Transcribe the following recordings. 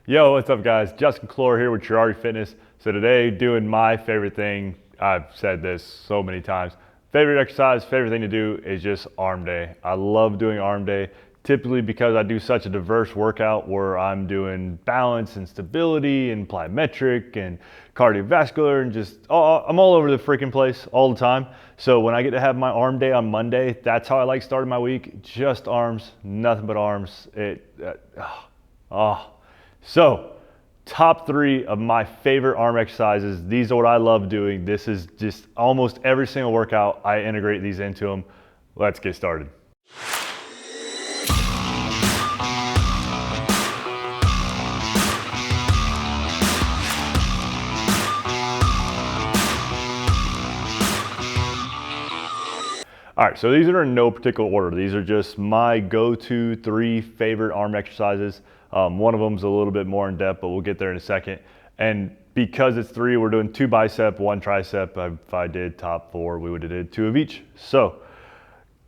Yo, what's up guys? Justin Clore here with Girardi Fitness. So today doing my favorite thing. I've said this so many times. Favorite exercise, favorite thing to do is just arm day. I love doing arm day, typically because I do such a diverse workout where I'm doing balance and stability and plyometric and cardiovascular and I'm all over the freaking place all the time. So when I get to have my arm day on Monday, that's how I like starting my week. Just arms, nothing but arms. So, top 3 of my favorite arm exercises. These are what I love doing. This is just almost every single workout. I integrate these into them. Let's get started. All right, so these are in no particular order. These are just my go-to 3 favorite arm exercises. One of them is a little bit more in depth, but we'll get there in a second. And because it's 3, we're doing 2 bicep, 1 tricep. If I did top 4, we would have did 2 of each. So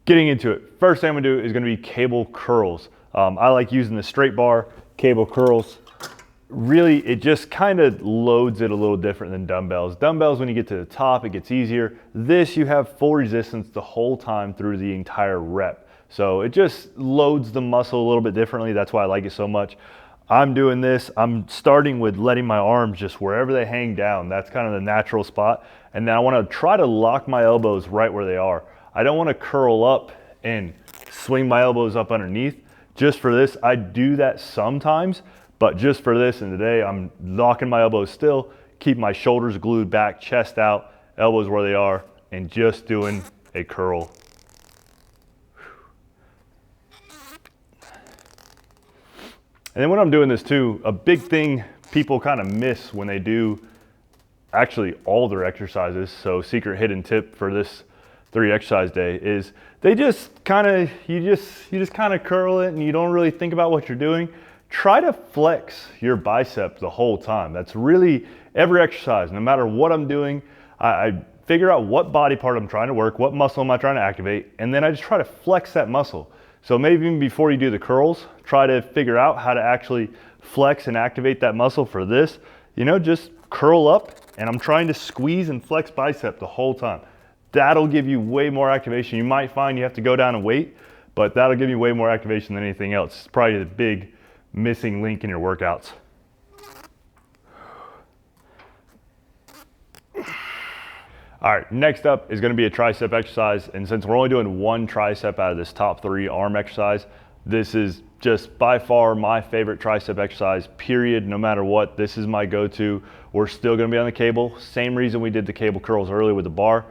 getting into it, first thing I'm gonna do is gonna be cable curls. I like using the straight bar, cable curls. Really, it just kind of loads it a little different than dumbbells. Dumbbells, when you get to the top, it gets easier. This, you have full resistance the whole time through the entire rep. So it just loads the muscle a little bit differently. That's why I like it so much. I'm doing this, I'm starting with letting my arms just wherever they hang down. That's kind of the natural spot. And then I wanna try to lock my elbows right where they are. I don't wanna curl up and swing my elbows up underneath. Just for this, I do that sometimes, but just for this and today, I'm locking my elbows still, keep my shoulders glued back, chest out, elbows where they are, and just doing a curl. And then when I'm doing this too, a big thing people kind of miss when they do actually all their exercises, so secret hidden tip for this 3 exercise day is they just kind of, you just kind of curl it and you don't really think about what you're doing. Try to flex your bicep the whole time. That's really every exercise, no matter what I'm doing, I figure out what body part I'm trying to work, what muscle am I trying to activate, and then I just try to flex that muscle. So maybe even before you do the curls, try to figure out how to actually flex and activate that muscle for this. You know, just curl up and I'm trying to squeeze and flex bicep the whole time. That'll give you way more activation. You might find you have to go down and wait, but that'll give you way more activation than anything else. It's probably the big missing link in your workouts. All right, next up is gonna be a tricep exercise. And since we're only doing 1 tricep out of this top 3 arm exercise, this is just by far my favorite tricep exercise, period, no matter what. This is my go-to. We're still gonna be on the cable. Same reason we did the cable curls earlier with the bar.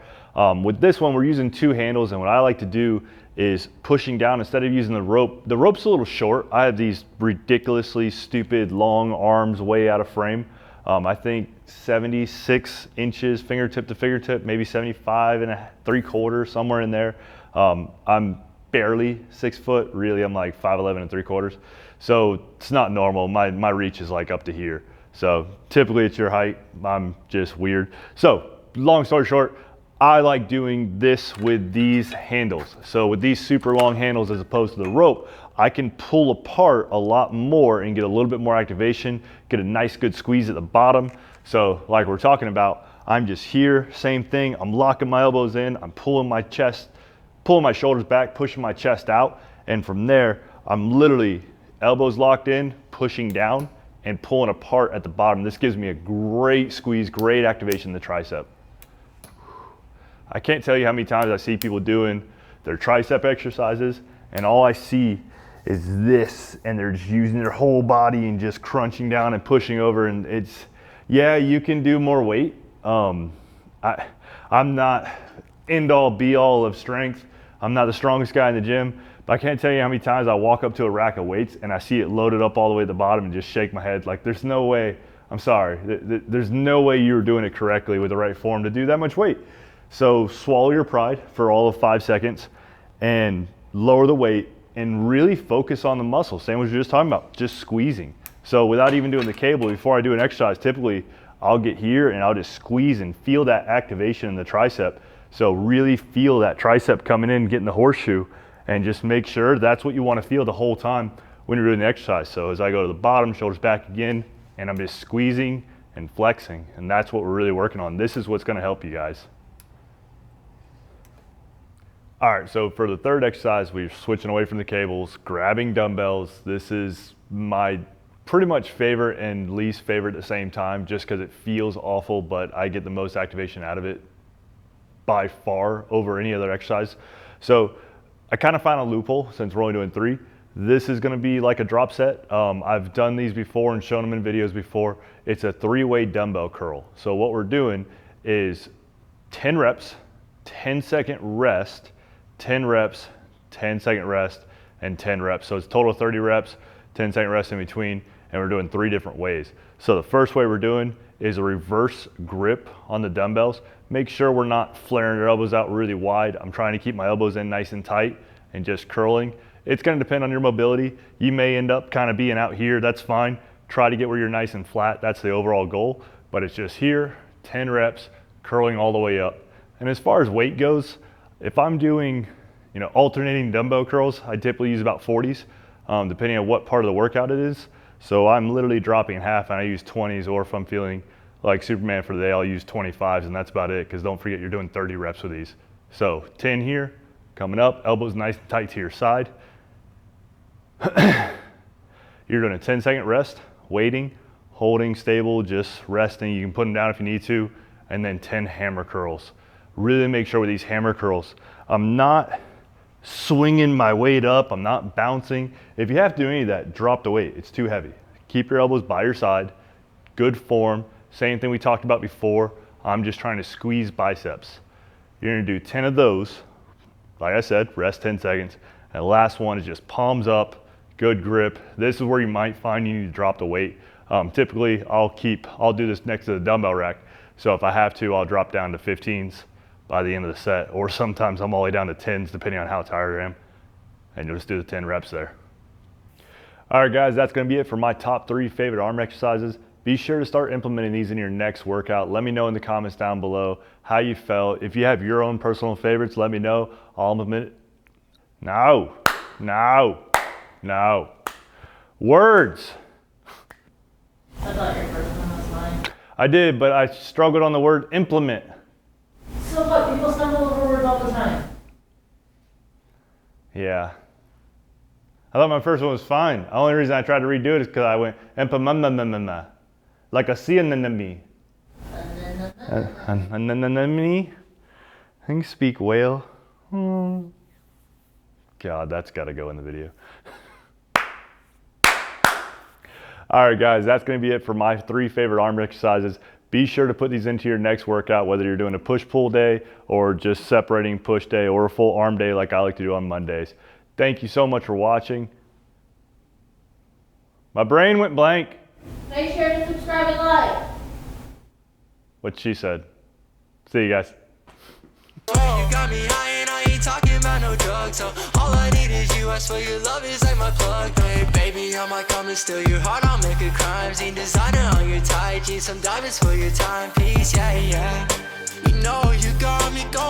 With this one, we're using 2 handles, and what I like to do is pushing down instead of using the rope. The rope's a little short. I have these ridiculously stupid long arms way out of frame. I think 76 inches fingertip to fingertip, maybe 75 and 3/4, somewhere in there. I'm barely 6 foot, really I'm like 5'11 and 3/4. So it's not normal, my reach is like up to here. So typically it's your height, I'm just weird. So long story short, I like doing this with these handles. So with these super long handles as opposed to the rope, I can pull apart a lot more and get a little bit more activation, get a nice good squeeze at the bottom. So like we're talking about, I'm just here, same thing. I'm locking my elbows in, I'm pulling my chest, pulling my shoulders back, pushing my chest out. And from there, I'm literally elbows locked in, pushing down and pulling apart at the bottom. This gives me a great squeeze, great activation in the tricep. I can't tell you how many times I see people doing their tricep exercises and all I see is this and they're just using their whole body and just crunching down and pushing over, and it's, yeah, you can do more weight. I'm not end all be all of strength. I'm not the strongest guy in the gym, but I can't tell you how many times I walk up to a rack of weights and I see it loaded up all the way at the bottom and just shake my head like there's no way, I'm sorry, there's no way you're doing it correctly with the right form to do that much weight. So swallow your pride for all of 5 seconds and lower the weight and really focus on the muscle. Same as we were just talking about, just squeezing. So without even doing the cable, before I do an exercise, typically I'll get here and I'll just squeeze and feel that activation in the tricep. So really feel that tricep coming in, getting the horseshoe, and just make sure that's what you want to feel the whole time. when you're doing the exercise. So as I go to the bottom, shoulders back again, and I'm just squeezing and flexing, and that's what we're really working on. This is what's gonna help you guys. All right, so for the third exercise, we're switching away from the cables, grabbing dumbbells. This is my pretty much favorite and least favorite at the same time, just because it feels awful, but I get the most activation out of it by far over any other exercise. So I kind of found a loophole since we're only doing 3. This is gonna be like a drop set. I've done these before and shown them in videos before. It's a 3-way dumbbell curl. So what we're doing is 10 reps, 10-second rest, 10 reps, 10-second rest, and 10 reps. So it's total 30 reps, 10-second rest in between, and we're doing 3 different ways. So the first way we're doing is a reverse grip on the dumbbells. Make sure we're not flaring our elbows out really wide. I'm trying to keep my elbows in nice and tight and just curling. It's gonna depend on your mobility. You may end up kind of being out here, that's fine. Try to get where you're nice and flat, that's the overall goal. But it's just here, 10 reps, curling all the way up. And as far as weight goes, if I'm doing, alternating dumbbell curls, I typically use about 40s, depending on what part of the workout it is. So I'm literally dropping half and I use 20s, or if I'm feeling like Superman for the day, I'll use 25s, and that's about it, because don't forget you're doing 30 reps with these. So 10 here, coming up, elbows nice and tight to your side. You're doing a 10-second rest, waiting, holding stable, just resting. You can put them down if you need to, and then 10 hammer curls. Really make sure with these hammer curls, I'm not swinging my weight up, I'm not bouncing. If you have to do any of that, drop the weight, it's too heavy. Keep your elbows by your side, good form. Same thing we talked about before, I'm just trying to squeeze biceps. You're gonna do 10 of those, like I said, rest 10 seconds. And the last one is just palms up, good grip. This is where you might find you need to drop the weight. Typically, I'll do this next to the dumbbell rack. So if I have to, I'll drop down to 15s by the end of the set, or sometimes I'm all the way down to 10s depending on how tired I am, and you'll just do the 10 reps there. All right guys, that's gonna be it for my top 3 favorite arm exercises. Be sure to start implementing these in your next workout. Let me know in the comments down below how you felt. If you have your own personal favorites, let me know. I'll implement it. No. Words. I thought your first one was fine. I did, but I struggled on the word implement. So what? People stumble over words all the time. Yeah. I thought my first one was fine. The only reason I tried to redo it is because I went like a sea-anemone. Anemone? I think speak whale. God, that's got to go in the video. All right, guys, that's going to be it for my 3 favorite arm exercises. Be sure to put these into your next workout, whether you're doing a push-pull day or just separating push day or a full arm day like I like to do on Mondays. Thank you so much for watching. My brain went blank. Make sure to subscribe and like. What she said. See you guys. You got me high and I ain't talking about no drugs. So all I need is you. I swear your love is like my plug. Hey, baby, I might come and steal your heart. I'll make a crime. Seen designer on your tight jeans, some diamonds for your timepiece. Yeah. You know you got me going.